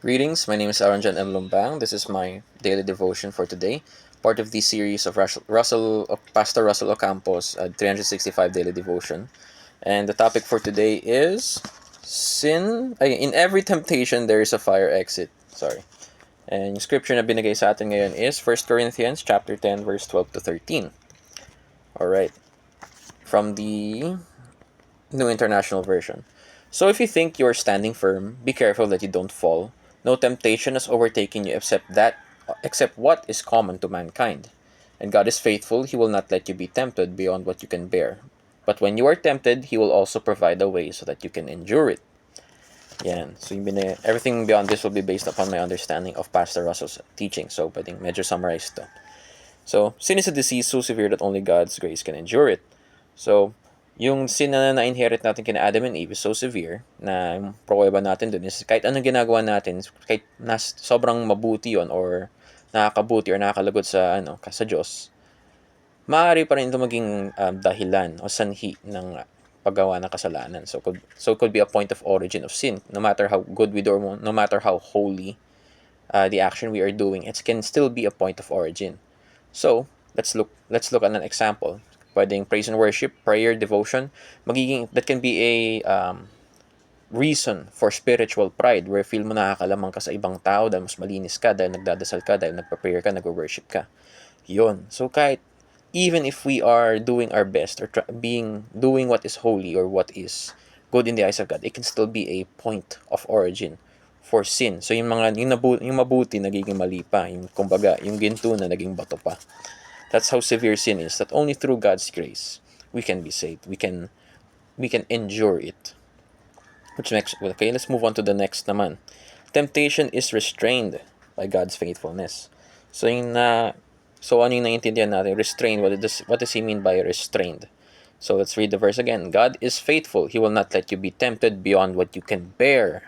Greetings, my name is Aranjan M. Lumbang. This is my daily devotion for today, part of the series of Pastor Russell Ocampo's 365 daily devotion. And the topic for today is sin. In every temptation, there is a fire exit. Sorry. And yung scripture na binigay sa atin ngayon is 1 Corinthians chapter 10, verse 12 to 13. Alright. From the New International Version. So if you think you are standing firm, be careful that you don't fall. No temptation has overtaken you except what is common to mankind. And God is faithful, He will not let you be tempted beyond what you can bear. But when you are tempted, He will also provide a way so that you can endure it. Yan. So everything beyond this will be based upon my understanding of Pastor Russell's teaching. So pwedeng medyo summarize to. So, sin is a disease so severe that only God's grace can endure it. So, yung sin na na-inherit natin kina Adam and Eve is so severe na yung pruweba natin dun is kahit anong ginagawa natin, kahit sobrang mabuti yon or nakakabuti or nakakalagot sa Diyos, maaari pa rin ito maging dahilan o sanhi ng paggawa ng kasalanan. So it could be a point of origin of sin. No matter how good we do or no matter how holy the action we are doing, it can still be a point of origin. So, let's look at an example. Pwedeng praise and worship, prayer, devotion, that can be a reason for spiritual pride where feel mo nakakalamang ka sa ibang tao dahil mas malinis ka, dahil nagdadasal ka, dahil nagpa-prayer ka, nag-worship ka. Yun. So, kahit even if we are doing our best or doing what is holy or what is good in the eyes of God, it can still be a point of origin for sin. So, yung mabuti nagiging mali pa. Yung ginto na naging bato pa. That's how severe sin is. That only through God's grace we can be saved. We can endure it. Okay, let's move on to the next naman. Temptation is restrained by God's faithfulness. So ano yung naiintindihan natin? Restrained. What does he mean by restrained? So let's read the verse again. God is faithful. He will not let you be tempted beyond what you can bear.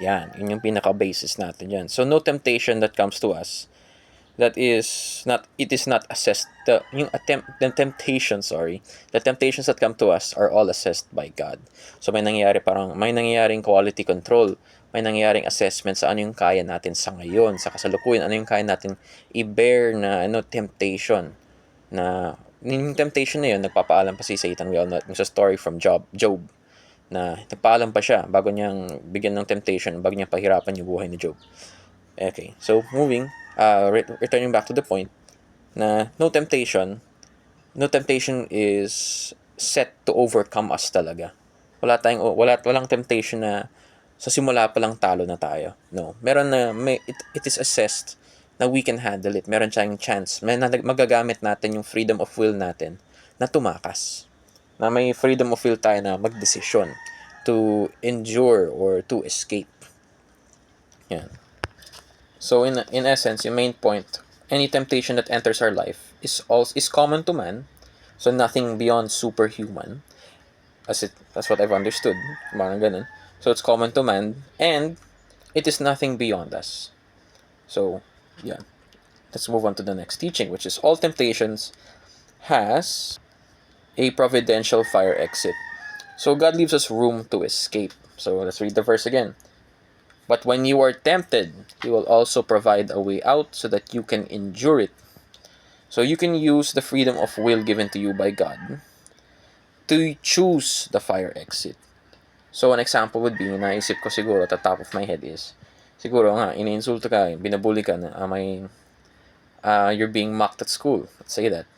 Yan, yun yung pinaka-basis natin yan. So no temptation that comes to us it is not assessed. The temptations that come to us are all assessed by God. So may nangyayaring quality control, may nangyayaring assessment sa ano yung kaya natin sa ngayon, sa kasalukuyan, ano yung kaya natin i-bear na temptation. Na yung temptation na yun, nagpapaalam pa si Satan. We all know yung sa story from Job na nagpaalam pa siya bago niyang bigyan ng temptation, bago niya pahirapan yung buhay ni Job. Okay, so returning back to the point na no temptation is set to overcome us talaga. Walang temptation na sa simula pa lang talo na tayo. No. It is assessed na we can handle it. Meron tayong chance. Magagamit natin yung freedom of will natin na tumakas. Na may freedom of will tayo na magdesisyon to endure or to escape. Yan. So in essence, yung main point, any temptation that enters our life is common to man, so nothing beyond superhuman. That's what I've understood. Parang ganun. So it's common to man, and it is nothing beyond us. So, yeah. Let's move on to the next teaching, which is all temptations has a providential fire exit. So God leaves us room to escape. So let's read the verse again. But when you are tempted, He will also provide a way out so that you can endure it. So you can use the freedom of will given to you by God to choose the fire exit. So an example would be, naisip ko siguro at the top of my head is, siguro nga, iniinsulto ka, binabuli ka na you're being mocked at school. Let's say that.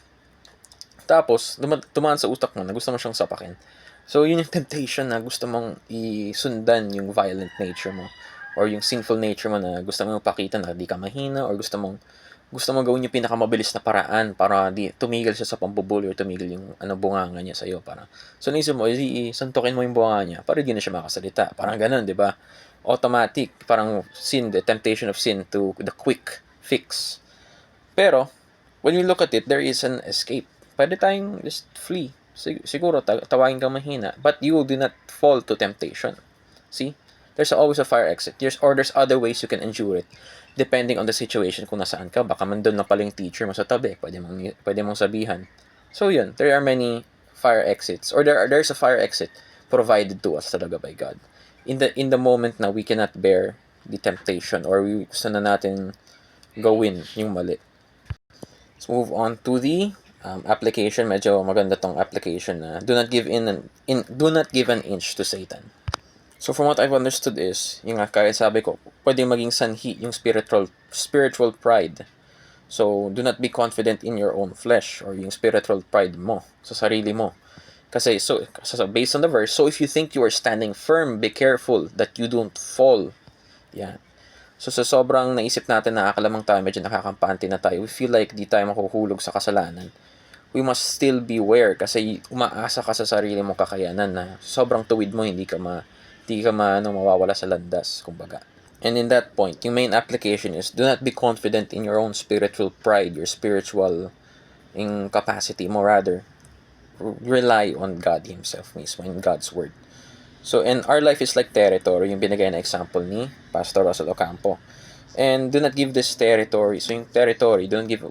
Tapos, tumaan sa utak mo na gusto mo siyang sapakin. So, yun yung temptation na gusto mong isundan yung violent nature mo or yung sinful nature mo na gusto mong pakita na di ka mahina or gusto mong gawin yung pinakamabilis na paraan para tumigil siya sa pambubuli or tumigil yung bunganga niya sa'yo. So, naisip mo, santukin mo yung bunganga niya para di na siya makasalita. Parang ganun, di ba? Automatic. Parang the temptation of sin to the quick fix. Pero, when you look at it, there is an escape. Pwede tayong just flee. Siguro, tawagin kang mahina. But you do not fall to temptation. See? There's always a fire exit. There's other ways you can endure it. Depending on the situation kung nasaan ka. Baka man doon na pala yung teacher mo sa tabi. Pwede mong sabihan. So yun, there are many fire exits. Or there's a fire exit provided to us talaga by God. In the moment na we cannot bear the temptation, or gusto na natin gawin yung mali. Let's move on to the application. Medyo maganda tong application na do not give an inch to Satan. So from what I've understood is, yung kaya sabi ko, pwede maging sanhi yung spiritual pride. So do not be confident in your own flesh or yung spiritual pride mo sa sarili mo. Kasi so based on the verse, so if you think you are standing firm, be careful that you don't fall. Yeah. So sa sobrang naisip natin na akalamang tayo, medyo nakakampante na tayo, we feel like di tayo makuhulog sa kasalanan. We must still beware kasi umaasa ka sa sarili mong kakayanan na sobrang tuwid mo, hindi ka mawawala sa landas, kumbaga. And in that point, yung main application is do not be confident in your own spiritual pride, your spiritual capacity mo, rather rely on God Himself mismo, in God's Word. So, and our life is like territory, yung binigay na example ni Pastor Russell Ocampo. And do not give this territory, so yung territory, don't give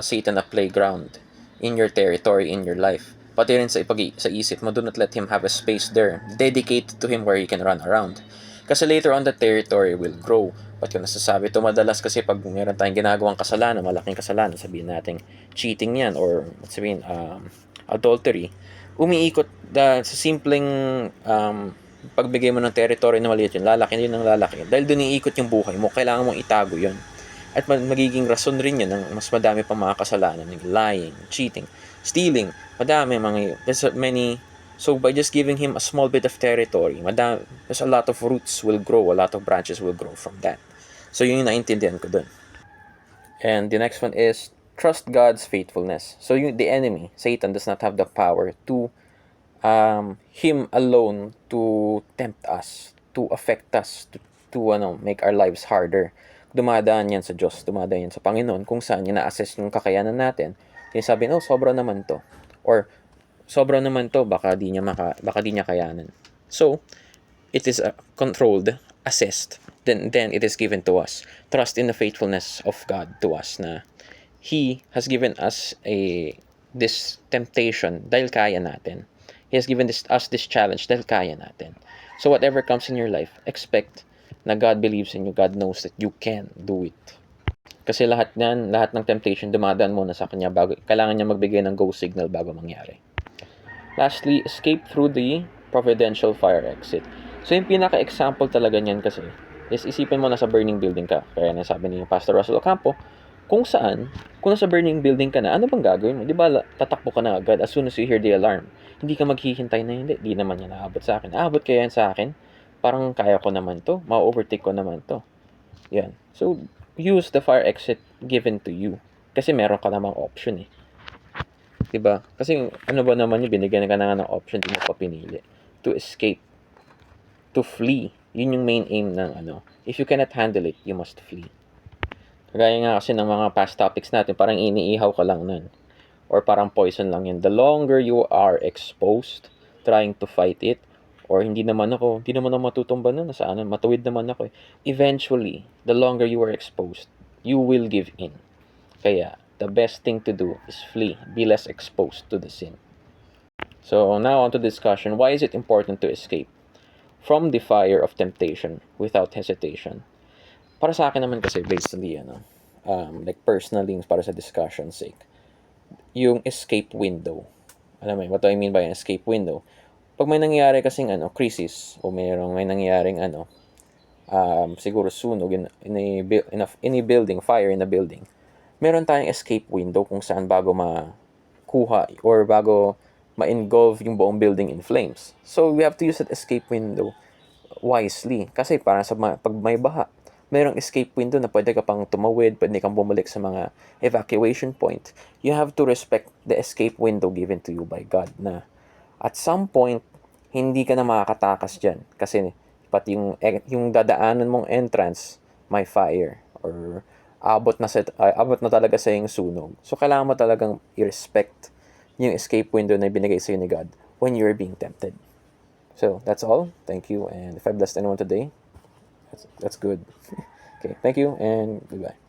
Satan a playground in your territory, in your life. Pati rin sa isip mo, do not let him have a space there. Dedicate to him where he can run around. Kasi later on, the territory will grow. Pati ko nasasabi ito madalas kasi pag meron tayong ginagawang kasalanan, malaking kasalanan, sabihin natin cheating yan, or sabihin adultery, umiikot sa simpleng pagbigay mo ng territory na maliit yun, lalaki yun ng lalaki. Dahil doon iikot yung buhay mo, kailangan mong itago yun. At magiging rason rin yun ng mas madami pang mga kasalanan, like lying, cheating, stealing, madami there's many. So by just giving him a small bit of territory, there's a lot of roots will grow, a lot of branches will grow from that. So yun yung naintindihan ko dun. And the next one is trust God's faithfulness. So the enemy, Satan, does not have the power to him alone to tempt us, to affect us, to make our lives harder. Dumadaan yan sa Diyos, dumadaan yan sa Panginoon, kung saan niya na-assess yung kakayanan natin. Sinasabi, sobra naman to. Or, sobra naman to, baka di niya kayanan. So, it is controlled, assessed, then it is given to us. Trust in the faithfulness of God to us na He has given us this temptation dahil kaya natin. He has given us this challenge dahil kaya natin. So whatever comes in your life, expect na God believes in you. God knows that you can do it. Kasi lahat ng temptation, dumadaan muna sa Kanya bago, kailangan niya magbigay ng go signal bago mangyari. Lastly, escape through the providential fire exit. So yung pinaka-example talaga niyan kasi is isipin mo nasa burning building ka. Kaya nasabi ni Pastor Russell Ocampo, kung nasa burning building ka na, ano bang gagawin mo? Di ba tatakbo ka na agad as soon as you hear the alarm? Hindi ka maghihintay na hindi naman yan naabot sa akin. Aabot kaya yan sa akin? Parang kaya ko naman to, ma-overtake ko naman to. Yan. So, use the fire exit given to you. Kasi meron ka namang option eh. Diba? Kasi ano ba naman yung binigyan ka na ng option, di mo pa pinili. To escape. To flee. Yun yung main aim ng If you cannot handle it, you must flee. Kagaya nga kasi ng mga past topics natin, parang iniihaw ka lang nun. Or parang poison lang yun. The longer you are exposed, trying to fight it, or hindi naman ako matutumba nun, matuwid naman ako eh. Eventually, the longer you are exposed, you will give in. Kaya, the best thing to do is flee, be less exposed to the sin. So, now on to discussion. Why is it important to escape from the fire of temptation without hesitation? Para sa akin naman kasi, based on the, like personally, para sa discussion sake, yung escape window. Alam mo yun, what do I mean by an escape window? Pag may nangyayari kasing crisis, o may nangyayaring siguro sunog in a building, fire in a building, meron tayong escape window kung saan bago makuha or bago ma-engulf yung buong building in flames. So, we have to use that escape window wisely. Kasi para pag may baha, mayroong escape window na pwede ka pang tumawid, pwede kang bumalik sa mga evacuation point. You have to respect the escape window given to you by God na at some point, hindi ka na makakatakas dyan. Kasi pati yung dadaanan mong entrance, may fire. Or abot na talaga sa yung sunog. So, kailangan mo talagang i-respect yung escape window na binigay sa'yo ni God when you're being tempted. So, that's all. Thank you. And if I blessed anyone today, that's good. Okay, thank you and goodbye.